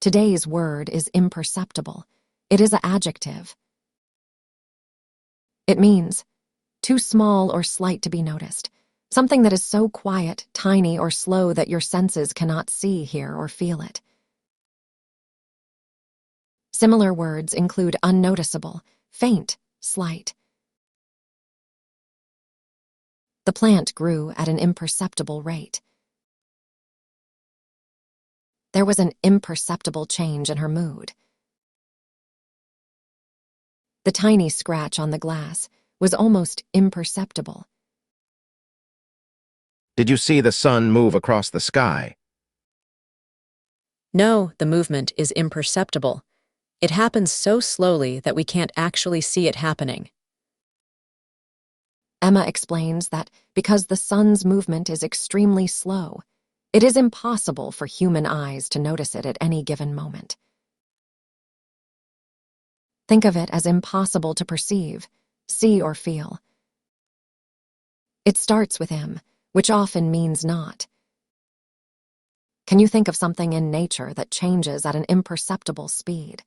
Today's word is imperceptible. It is an adjective. It means too small or slight to be noticed, something that is so quiet, tiny, or slow that your senses cannot see, hear, or feel it. Similar words include unnoticeable, faint, slight. The plant grew at an imperceptible rate. There was an imperceptible change in her mood. The tiny scratch on the glass was almost imperceptible. Did you see the sun move across the sky? No, the movement is imperceptible. It happens so slowly that we can't actually see it happening. Emma explains that because the sun's movement is extremely slow, it is impossible for human eyes to notice it at any given moment. Think of it as impossible to perceive, see, or feel. It starts with im, which often means not. Can you think of something in nature that changes at an imperceptible speed?